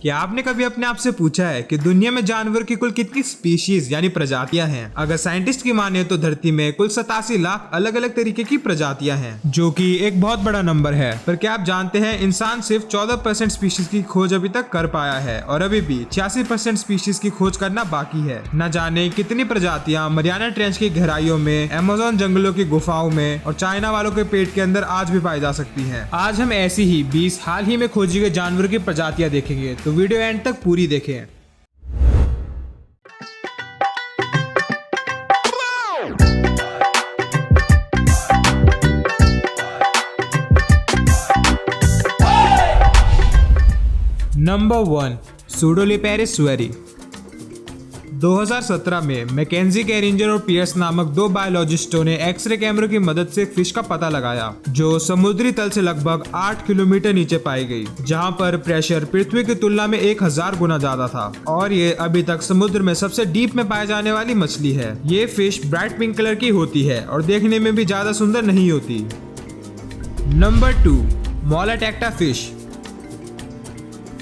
क्या आपने कभी अपने आप से पूछा है कि दुनिया में जानवर की कुल कितनी स्पीशीज यानी प्रजातियां हैं? अगर साइंटिस्ट की माने तो धरती में कुल 87 लाख अलग अलग तरीके की प्रजातियां हैं, जो कि एक बहुत बड़ा नंबर है। पर क्या आप जानते हैं इंसान सिर्फ 14% स्पीशीज की खोज अभी तक कर पाया है और अभी भी 86% स्पीशीज की खोज करना बाकी है। न जाने कितनी प्रजातियां मरियाना ट्रेंच की गहराइयों में, अमेज़न जंगलों की गुफाओं में और चाइना वालों के पेट के अंदर आज भी पाई जा सकती हैं। आज हम ऐसी ही 20 हाल ही में खोजी गई जानवरों की प्रजातियां देखेंगे, तो वीडियो एंड तक पूरी देखें। नंबर 1, सूडोलिपेरिस सुएरी। 2017 में मैकेंजी कैरिंजर और पियर्स नामक दो बायोलॉजिस्टों ने एक्सरे कैमरों की मदद से एक फिश का पता लगाया जो समुद्री तल से लगभग 8 किलोमीटर नीचे पाई गई, जहां पर प्रेशर पृथ्वी की तुलना में 1000 गुना ज्यादा था और ये अभी तक समुद्र में सबसे डीप में पाए जाने वाली मछली है। ये फिश ब्राइट पिंक कलर की होती है और देखने में भी ज्यादा सुंदर नहीं होती। Number 2, मोलाटेक्टा fish.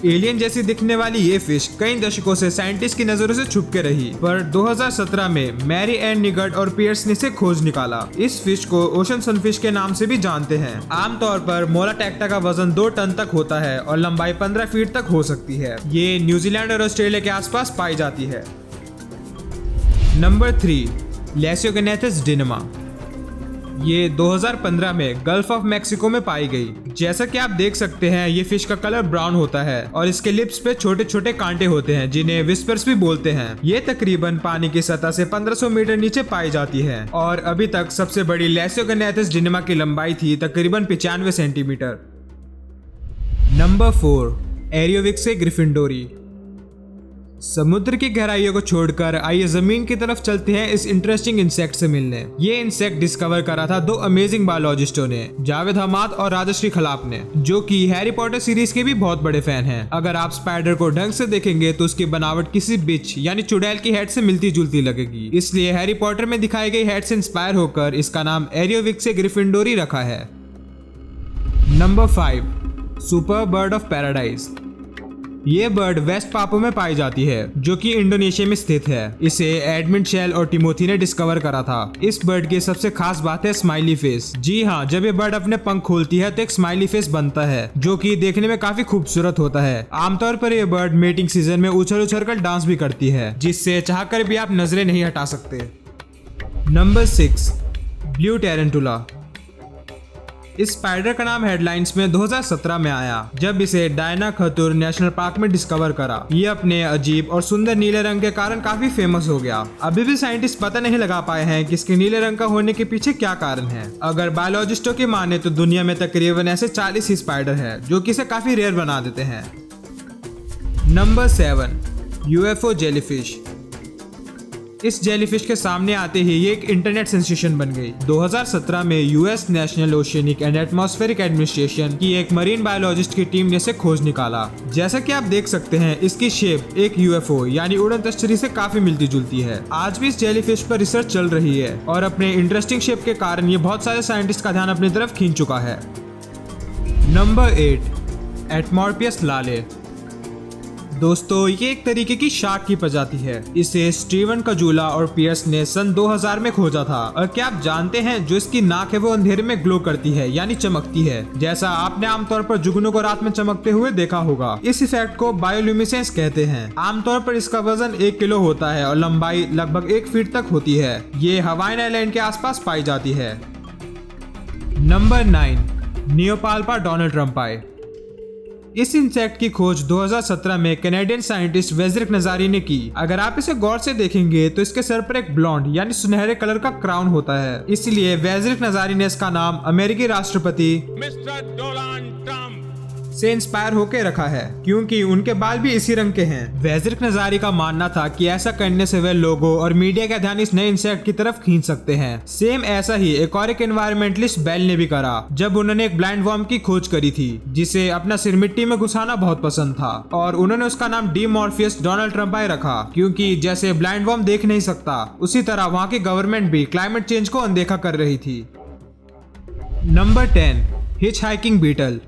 एलियन जैसी दिखने वाली ये फिश कई दशकों से साइंटिस्ट की नजरों से छुप के रही, पर 2017 में मैरी एन निगट और पियर्स ने इसे खोज निकाला। इस फिश को ओशन सनफिश के नाम से भी जानते हैं। आमतौर पर मोलाटेक्टा का वजन 2 टन तक होता है और लंबाई 15 फीट तक हो सकती है। ये न्यूजीलैंड और ऑस्ट्रेलिया के आसपास पाई जाती है। नंबर 3, लेसियोगनेथिस डिनमा। ये 2015 में गल्फ ऑफ मैक्सिको में पाई गई। जैसा कि आप देख सकते हैं ये फिश का कलर ब्राउन होता है और इसके लिप्स पे छोटे छोटे कांटे होते हैं जिन्हें विस्पर्स भी बोलते हैं। ये तकरीबन पानी की सतह से 1500 मीटर नीचे पाई जाती है और अभी तक सबसे बड़ी लेसियोगनेथिस डिनमा की लंबाई थी तकरीबन 95 सेंटीमीटर। नंबर 4, एरियोविक्से ग्रिफिंडोरी। समुद्र की गहराइयों को छोड़कर आइए जमीन की तरफ चलते हैं इस इंटरेस्टिंग इंसेक्ट से मिलने। ये इंसेक्ट डिस्कवर करा था दो अमेजिंग बायोलॉजिस्टों ने, जावेद हमाद और राजश्री खलाप ने, जो कि हैरी पॉटर सीरीज के भी बहुत बड़े फैन हैं। अगर आप स्पाइडर को ढंग से देखेंगे तो उसकी बनावट किसी बिच यानी चुड़ैल की हेड से मिलती जुलती लगेगी, इसलिए हैरी पॉटर में दिखाई गई हेड से इंस्पायर होकर इसका नाम एरियोविक्से ग्रिफिंडोरी रखा है। Number 5, super bird of paradise. ये बर्ड वेस्ट पापुआ में पाई जाती है जो कि इंडोनेशिया में स्थित है। इसे एडमंड शेल और टिमोथी ने डिस्कवर करा था। इस बर्ड की सबसे खास बात है स्माइली फेस। जी हाँ, जब ये बर्ड अपने पंख खोलती है तो एक स्माइली फेस बनता है जो कि देखने में काफी खूबसूरत होता है। आमतौर पर ये बर्ड मेटिंग सीजन में उछल उछल कर डांस भी करती है, जिससे चाहकर भी आप नजरें नहीं हटा सकते। Number 6, blue tarantula. इस स्पाइडर का नाम हेडलाइंस में 2017 में आया जब इसे डायना खतुर नेशनल पार्क में डिस्कवर करा। ये अपने अजीब और सुंदर नीले रंग के कारण काफी फेमस हो गया। अभी भी साइंटिस्ट पता नहीं लगा पाए हैं कि इसके नीले रंग का होने के पीछे क्या कारण है। अगर बायोलॉजिस्टों की माने तो दुनिया में तकरीबन ऐसे 40 ही स्पाइडर है जो कि इसे काफी रेयर बना देते हैं। Number 7, UFO jellyfish. इस जेलीफिश के सामने आते ही ये एक इंटरनेट सेंसेशन बन गई। 2017 में US national oceanic and atmospheric administration की एक मरीन बायोलॉजिस्ट की टीम ने इसे खोज निकाला। जैसा कि आप देख सकते हैं इसकी शेप एक यूएफओ यानी उड़न तश्तरी से काफी मिलती जुलती है। आज भी इस जेलीफिश पर रिसर्च चल रही है और अपने इंटरेस्टिंग शेप के कारण ये बहुत सारे साइंटिस्ट का ध्यान अपनी तरफ खींच चुका है। नंबर 8, एटमॉर्पियस लाले। दोस्तों ये एक तरीके की शार्क की प्रजाति है। इसे स्टीवन कजूला और पियर्स ने सन 2000 में खोजा था। और क्या आप जानते हैं जो इसकी नाक है वो अंधेरे में ग्लो करती है यानी चमकती है, जैसा आपने आमतौर पर जुगनू को रात में चमकते हुए देखा होगा। इस इफेक्ट को बायोल्यूमिनेसेंस कहते हैं। आमतौर पर इसका वजन 1 किलो होता है और लंबाई लगभग 1 फीट तक होती है। ये हवाई आइलैंड के आसपास पाई जाती है। नंबर 9, नियोपाल्पा डोनाल्ड ट्रम्पाई। इस इंसेक्ट की खोज 2017 में कनाडियन साइंटिस्ट वेजरिक नजारी ने की। अगर आप इसे गौर से देखेंगे तो इसके सर पर एक ब्लॉन्ड यानी सुनहरे कलर का क्राउन होता है, इसलिए वेजरिक नजारी ने इसका नाम अमेरिकी राष्ट्रपति मिस्टर डोनाल्ड ट्रम्प से इंस्पायर होकर रखा है, क्योंकि उनके बाल भी इसी रंग के हैं। वेजरिक नजारी का मानना था कि ऐसा करने से वे लोगों और मीडिया का ध्यान इस नए इंसेक्ट की तरफ खींच सकते हैं। सेम ऐसा ही एक और एक एनवायरमेंटलिस्ट बेल ने भी करा जब उन्होंने एक ब्लाइंड वर्म की खोज करी थी जिसे अपना सिर मिट्टी में घुसाना बहुत पसंद था और उन्होंने उसका नाम डीमॉर्फियस डोनाल्ड ट्रम्पाई रखा, क्योंकि जैसे ब्लाइंड वर्म देख नहीं सकता उसी तरह वहाँ की गवर्नमेंट भी क्लाइमेट चेंज को अनदेखा कर रही थी। Number 10, hitchhiking beetle.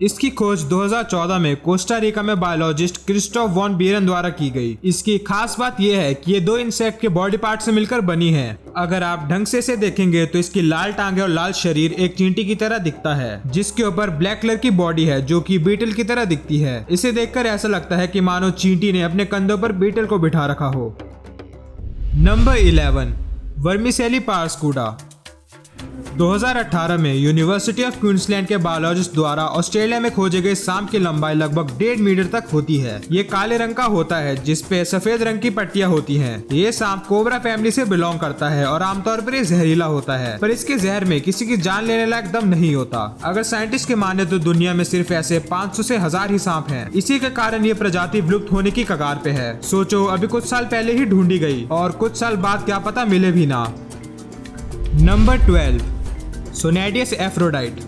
इसकी खोज 2014 में कोस्टा रिका में बायोलॉजिस्ट क्रिस्टोफ वॉन बीरन द्वारा की गई। इसकी खास बात यह है कि ये दो इंसेक्ट के बॉडी पार्ट से मिलकर बनी है। अगर आप ढंग से इसे देखेंगे तो इसकी लाल टांगे और लाल शरीर एक चींटी की तरह दिखता है, जिसके ऊपर ब्लैक कलर की बॉडी है जो कि बीटल की तरह दिखती है। इसे देखकर ऐसा लगता है कि मानो चींटी ने अपने कंधों पर बीटल को बिठा रखा हो। Number 11, vermicelli पारस्कूडा। 2018 में यूनिवर्सिटी ऑफ क्वींसलैंड के बायोलॉजिस्ट द्वारा ऑस्ट्रेलिया में खोजे गए सांप की लंबाई लगभग 1.5 मीटर तक होती है। ये काले रंग का होता है जिसपे सफेद रंग की पट्टियां होती हैं। ये सांप कोबरा फैमिली से बिलोंग करता है और आमतौर पर ये जहरीला होता है, पर इसके जहर में किसी की जान लेने लायक दम नहीं होता। अगर साइंटिस्ट के माने तो दुनिया में सिर्फ ऐसे 500 से 1000 ही सांप हैं। इसी के कारण ये प्रजाति विलुप्त होने की कगार पे है। सोचो, अभी कुछ साल पहले ही ढूंढी गई और कुछ साल बाद क्या पता मिले भी ना। नंबर 12, सोनेडियस Aphrodite.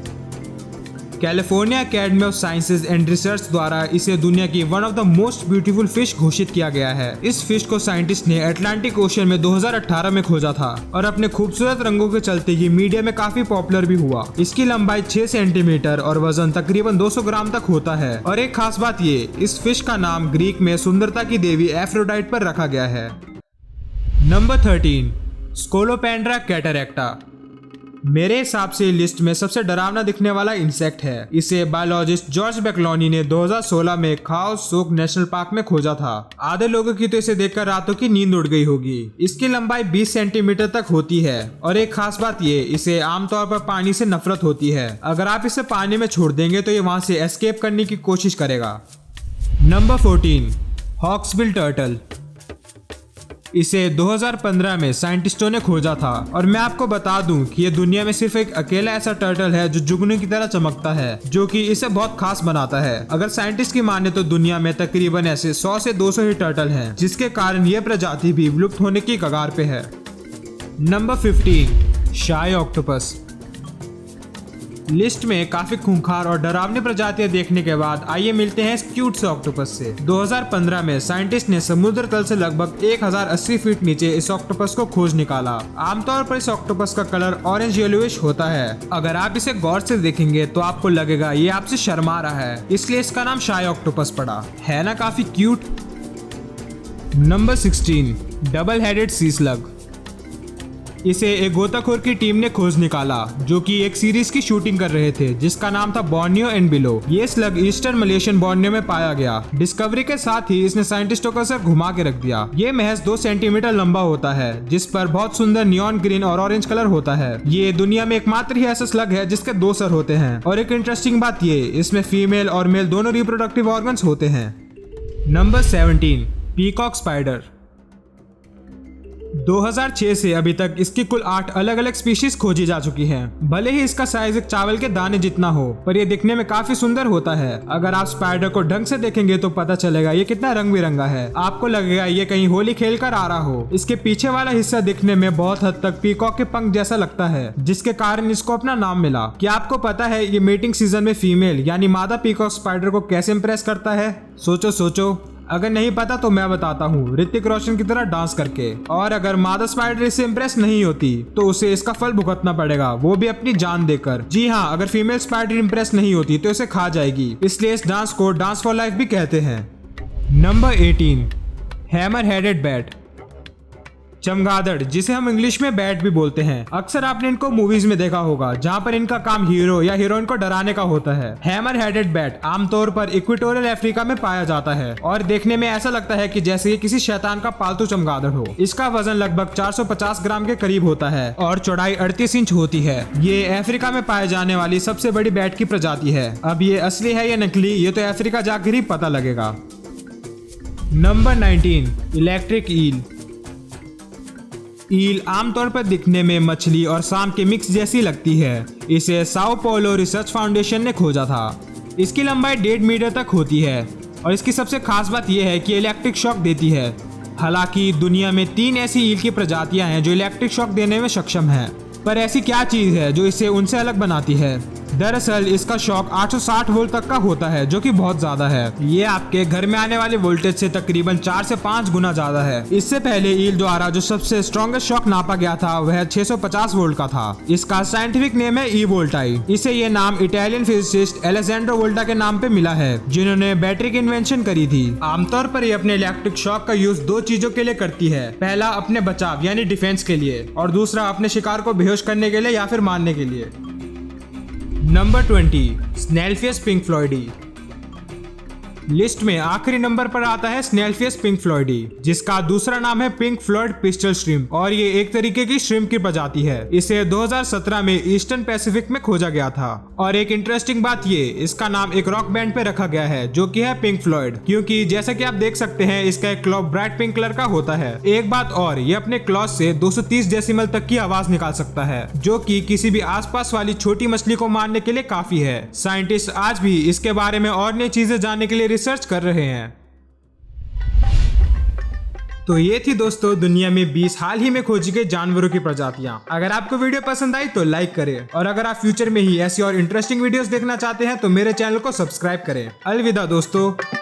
California Academy of Sciences and Research द्वारा इसे दुनिया की one of the most beautiful fish घोषित किया गया है। इस फिश को साइंटिस्ट ने अटलांटिक ओशन में 2018 में खोजा था और अपने खूबसूरत रंगों के चलते ये मीडिया में काफी पॉपुलर भी हुआ। इसकी लंबाई 6 सेंटीमीटर और वजन तकरीबन 200 ग्राम तक होता है। और एक खास बात ये, इस फिश का नाम ग्रीक में सुंदरता की देवी एफ्रोडाइट पर रखा गया है। Number 13, Scolopendra कैटरैक्टा। मेरे हिसाब से लिस्ट में सबसे डरावना दिखने वाला इंसेक्ट है। इसे बायोलॉजिस्ट जॉर्ज बैकलोनी ने 2016 में खाओ सोक नेशनल पार्क में खोजा था। आधे लोगों की तो इसे देखकर रातों की नींद उड़ गई होगी। इसकी लंबाई 20 सेंटीमीटर तक होती है और एक खास बात ये, इसे आमतौर पर पानी से नफरत होती है। अगर आप इसे पानी में छोड़ देंगे तो ये वहां से एस्केप करने की कोशिश करेगा। Number 14, hawksbill turtle. इसे 2015 में साइंटिस्टों ने खोजा था और मैं आपको बता दूं कि ये दुनिया में सिर्फ एक अकेला ऐसा टर्टल है जो जुगनू की तरह चमकता है, जो कि इसे बहुत खास बनाता है। अगर साइंटिस्ट की माने तो दुनिया में तकरीबन ऐसे 100 से 200 ही टर्टल हैं, जिसके कारण ये प्रजाति भी विलुप्त होने की कगार पे है। नंबर 15, शाई ऑक्टोपस। लिस्ट में काफी खूंखार और डरावनी प्रजातियां देखने के बाद आइए मिलते हैं इस क्यूट से ऑक्टोपस से। 2015 में साइंटिस्ट ने समुद्र तल से लगभग 1080 फीट नीचे इस ऑक्टोपस को खोज निकाला। आमतौर पर इस ऑक्टोपस का कलर ऑरेंज येलोइश होता है। अगर आप इसे गौर से देखेंगे तो आपको लगेगा ये आपसे शर्मा रहा है, इसलिए इसका नाम शाई ऑक्टोपस पड़ा। है ना काफी क्यूट। नंबर 16, डबल हेडेड सी स्लग। इसे एक गोताखोर की टीम ने खोज निकाला जो कि एक सीरीज की शूटिंग कर रहे थे जिसका नाम था बोर्नियो एंड बिलो। ये स्लग ईस्टर्न मलेशियन बोर्नियो में पाया गया। डिस्कवरी के साथ ही इसने साइंटिस्टों का सर घुमा के रख दिया। ये महज 2 सेंटीमीटर लंबा होता है जिस पर बहुत सुंदर नियॉन ग्रीन और ऑरेंज कलर होता है। ये दुनिया में एकमात्र ही ऐसा स्लग है जिसके 2 सर होते हैं। और एक इंटरेस्टिंग बात ये, इसमें फीमेल और मेल दोनों रिप्रोडक्टिव ऑर्गन्स होते हैं। Number 17, peacock spider. 2006 से अभी तक इसकी कुल 8 अलग अलग स्पीशीज खोजी जा चुकी हैं। भले ही इसका साइज एक चावल के दाने जितना हो, पर ये दिखने में काफी सुंदर होता है। अगर आप स्पाइडर को ढंग से देखेंगे तो पता चलेगा ये कितना रंग बिरंगा है। आपको लगेगा ये कहीं होली खेल कर आ रहा हो। इसके पीछे वाला हिस्सा दिखने में बहुत हद तक पीकॉक के पंख जैसा लगता है, जिसके कारण इसको अपना नाम मिला। क्या आपको पता है ये मीटिंग सीजन में फीमेल यानी मादा पीकॉक स्पाइडर को कैसे इम्प्रेस करता है? सोचो सोचो। अगर नहीं पता तो मैं बताता हूँ, ऋतिक रोशन की तरह डांस करके। और अगर मादा स्पाइडर इससे इम्प्रेस नहीं होती तो उसे इसका फल भुगतना पड़ेगा, वो भी अपनी जान देकर। जी हाँ, अगर फीमेल स्पाइडर इम्प्रेस नहीं होती तो इसे खा जाएगी। इसलिए इस डांस को डांस फॉर लाइफ भी कहते हैं। Number 18, hammer headed bat. चमगादड़, जिसे हम इंग्लिश में बैट भी बोलते हैं। अक्सर आपने इनको मूवीज में देखा होगा जहाँ पर इनका काम हीरो या हीरोइन को डराने का होता है। हैमर हेडेड बैट आमतौर पर इक्वेटोरियल अफ्रीका में पाया जाता है और देखने में ऐसा लगता है कि जैसे ये किसी शैतान का पालतू चमगादड़ हो। इसका वजन लगभग 450 ग्राम के करीब होता है और चौड़ाई 38 इंच होती है। ये अफ्रीका में पाए जाने वाली सबसे बड़ी बैट की प्रजाति है। अब ये असली है या नकली, ये तो अफ्रीका जाकर ही पता लगेगा। Number 19, electric eel. ईल आमतौर पर दिखने में मछली और सांप के मिक्स जैसी लगती है। इसे साओ पोलो रिसर्च फाउंडेशन ने खोजा था। इसकी लंबाई 1.5 मीटर तक होती है और इसकी सबसे खास बात यह है कि इलेक्ट्रिक शॉक देती है। हालांकि दुनिया में 3 ऐसी ईल की प्रजातियां हैं जो इलेक्ट्रिक शॉक देने में सक्षम हैं, पर ऐसी क्या चीज है जो इसे उनसे अलग बनाती है? दरअसल इसका शॉक 860 वोल्ट तक का होता है, जो कि बहुत ज्यादा है। ये आपके घर में आने वाले वोल्टेज से तकरीबन 4 से 5 गुना ज्यादा है। इससे पहले ईल द्वारा जो सबसे स्ट्रॉन्गेस्ट शॉक नापा गया था वह 650 वोल्ट का था। इसका साइंटिफिक नेम है ई वोल्टाई। इसे ये नाम इटालियन फिजिसिस्ट एलेसेंड्रो वोल्टा के नाम पे मिला है, जिन्होंने बैटरी की इन्वेंशन करी थी। आमतौर पर ये अपने इलेक्ट्रिक शॉक का यूज 2 चीजों के लिए करती है। पहला अपने बचाव यानी डिफेंस के लिए, और दूसरा अपने शिकार को बेहोश करने के लिए या फिर मारने के लिए। Number 20, Synalpheus pinkfloydi. List में आखिरी नंबर पर आता है स्नेलफियस पिंक फ्लॉयडी, जिसका दूसरा नाम है पिंक फ्लॉयड पिस्टल श्रिम्प, और ये एक तरीके की श्रिम्प की प्रजाति है। इसे 2017 में ईस्टर्न पैसिफिक में खोजा गया था। और एक इंटरेस्टिंग बात ये, इसका नाम एक रॉक बैंड पे रखा गया है जो कि है पिंक फ्लॉयड, क्योंकि जैसा कि आप देख सकते हैं इसका एक क्लॉ ब्राइट पिंक कलर का होता है। एक बात और, ये अपने क्लॉज से 230 डेसिमल तक की आवाज निकाल सकता है, जो कि किसी भी आसपास वाली छोटी मछली को मारने के लिए काफी है। साइंटिस्ट आज भी इसके बारे में और नई चीजें जानने के लिए रिसर्च कर रहे हैं। तो ये थी दोस्तों दुनिया में 20 हाल ही में खोजी गई जानवरों की प्रजातियां। अगर आपको वीडियो पसंद आई तो लाइक करें, और अगर आप फ्यूचर में ही ऐसी और इंटरेस्टिंग वीडियोस देखना चाहते हैं तो मेरे चैनल को सब्सक्राइब करें। अलविदा दोस्तों।